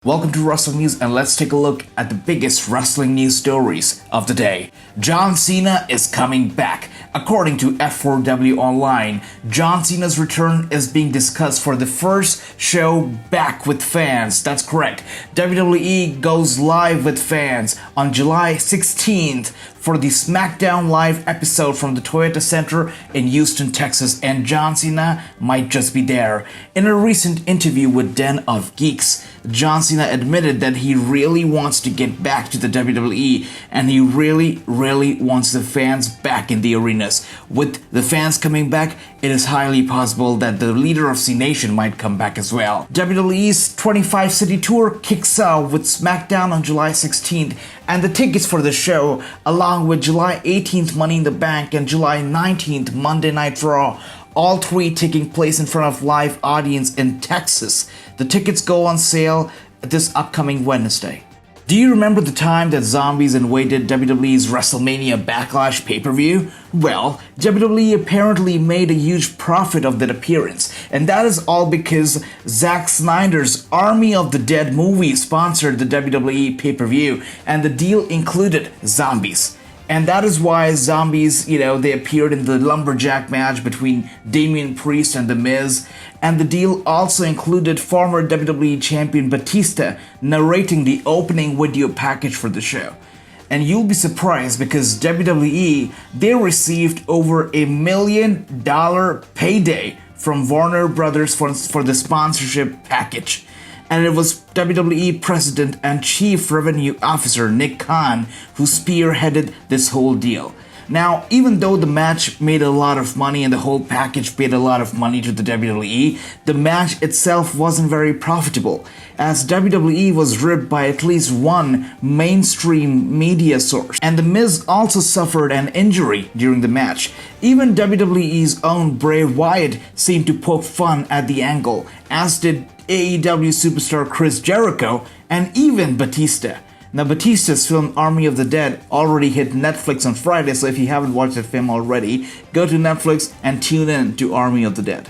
Welcome to Wrestling News, and let's take a look at the biggest wrestling news stories of the day. John Cena is coming back. According to F4W Online, John Cena's return is being discussed for the first show back with fans. That's correct. WWE goes live with fans on July 16th for the SmackDown Live episode from the Toyota Center in Houston, Texas, and John Cena might just be there. In a recent interview with Den of Geeks, John Cena admitted that he really wants to get back to the WWE, and he really wants the fans back in the arenas. With the fans coming back, it is highly possible that the leader of C Nation might come back as well. WWE's 25-city tour kicks off with SmackDown on July 16th, and the tickets for the show, along with July 18th Money in the Bank and July 19th Monday Night Raw, all three taking place in front of live audience in Texas. The tickets go on sale this upcoming Wednesday. Do you remember the time that zombies invaded WWE's WrestleMania Backlash pay-per-view? Well, WWE apparently made a huge profit of that appearance, and that is all because Zack Snyder's Army of the Dead movie sponsored the WWE pay-per-view, and the deal included zombies. And that is why zombies, they appeared in the lumberjack match between Damian Priest and The Miz. And the deal also included former WWE champion Batista narrating the opening video package for the show. And you'll be surprised because WWE, they received over $1 million payday from Warner Brothers for the sponsorship package. And it was WWE President and Chief Revenue Officer Nick Khan who spearheaded this whole deal. Now, even though the match made a lot of money and the whole package paid a lot of money to the WWE, the match itself wasn't very profitable, as WWE was ripped by at least one mainstream media source. And The Miz also suffered an injury during the match. Even WWE's own Bray Wyatt seemed to poke fun at the angle, as did AEW superstar Chris Jericho and even Batista. Now, Batista's film Army of the Dead already hit Netflix on Friday, so if you haven't watched the film already, go to Netflix and tune in to Army of the Dead.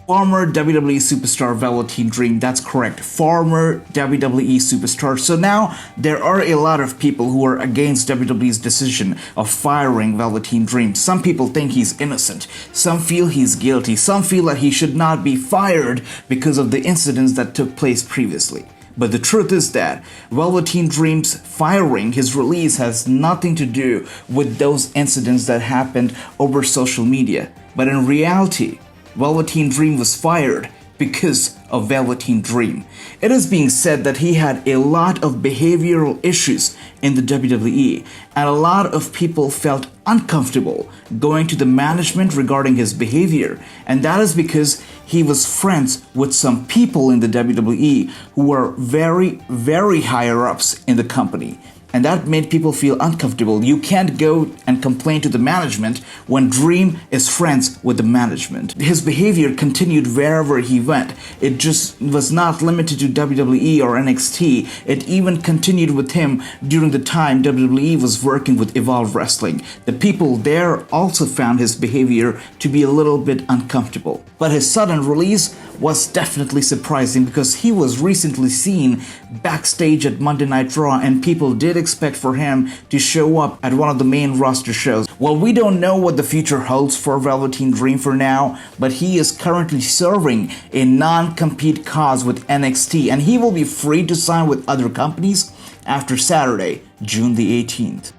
Former WWE superstar Velveteen Dream, that's correct, former WWE superstar. So now there are a lot of people who are against WWE's decision of firing Velveteen Dream. Some people think he's innocent, some feel he's guilty, some feel that he should not be fired because of the incidents that took place previously. But the truth is that Velveteen Dream's firing, his release, has nothing to do with those incidents that happened over social media. But in reality, Velveteen Dream was fired because of Velveteen Dream. It is being said that he had a lot of behavioral issues in the WWE, and a lot of people felt uncomfortable going to the management regarding his behavior, and that is because he was friends with some people in the WWE who were very higher ups in the company. And that made people feel uncomfortable. You can't go and complain to the management when Dream is friends with the management. His behavior continued wherever he went. It just was not limited to WWE or NXT. It even continued with him during the time WWE was working with Evolve Wrestling. The people there also found his behavior to be a little bit uncomfortable. But his sudden release was definitely surprising because he was recently seen backstage at Monday Night Raw, and people did expect for him to show up at one of the main roster shows. Well, we don't know what the future holds for Velveteen Dream for now, but he is currently serving a non-compete cause with NXT, and he will be free to sign with other companies after Saturday, June the 18th.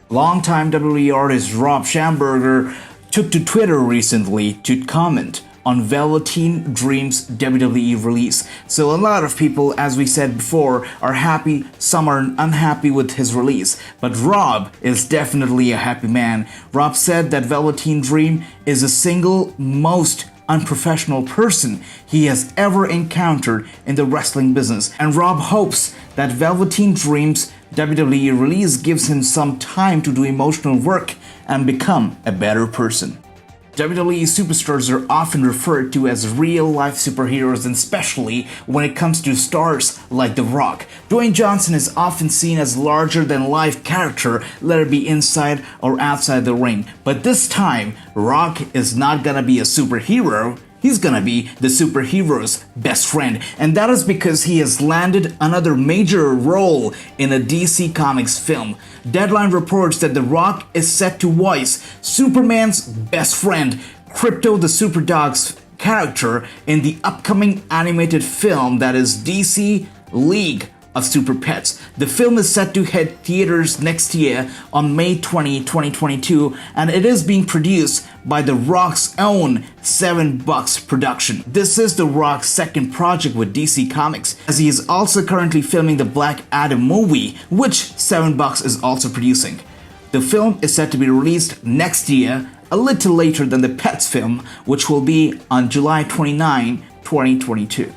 Longtime WWE artist Rob Schamberger took to Twitter recently to comment on Velveteen Dream's WWE release. So a lot of people, as we said before, are happy, some are unhappy with his release. But Rob is definitely a happy man. Rob said that Velveteen Dream is the single most unprofessional person he has ever encountered in the wrestling business. And Rob hopes that Velveteen Dream's WWE release gives him some time to do emotional work and become a better person. WWE superstars are often referred to as real-life superheroes, and especially when it comes to stars like The Rock. Dwayne Johnson is often seen as larger-than-life character, let it be inside or outside the ring. But this time, Rock is not gonna be a superhero, he's gonna be the superhero's best friend, and that is because he has landed another major role in a DC Comics film. Deadline reports that The Rock is set to voice Superman's best friend, Crypto the Superdog's character, in the upcoming animated film that is DC League of Super Pets. The film is set to hit theaters next year on May 20, 2022, and it is being produced by The Rock's own $7 production. This is The Rock's second project with DC Comics, as he is also currently filming the Black Adam movie, which $7 is also producing. The film is set to be released next year, a little later than the Pets film, which will be on July 29, 2022.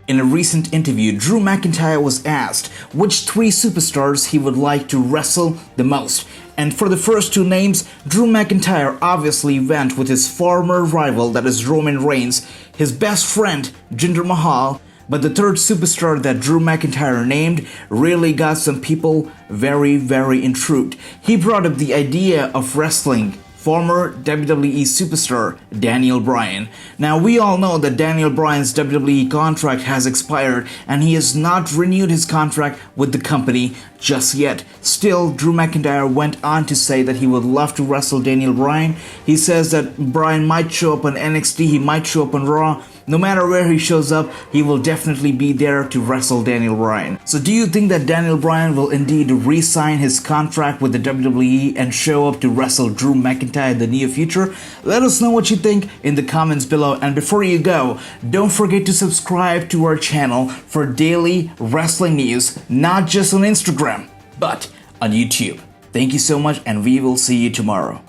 In a recent interview, Drew McIntyre was asked which 3 superstars he would like to wrestle the most. And for the first 2 names, Drew McIntyre obviously went with his former rival, that is Roman Reigns, his best friend Jinder Mahal, but the third superstar that Drew McIntyre named really got some people very intrigued. He brought up the idea of wrestling former WWE superstar Daniel Bryan. Now, we all know that Daniel Bryan's WWE contract has expired and he has not renewed his contract with the company just yet. Still, Drew McIntyre went on to say that he would love to wrestle Daniel Bryan. He says that Bryan might show up on NXT, he might show up on Raw. No matter where he shows up, he will definitely be there to wrestle Daniel Bryan. So do you think that Daniel Bryan will indeed re-sign his contract with the WWE and show up to wrestle Drew McIntyre in the near future? Let us know what you think in the comments below. And before you go, don't forget to subscribe to our channel for daily wrestling news, not just on Instagram, but on YouTube. Thank you so much, and we will see you tomorrow.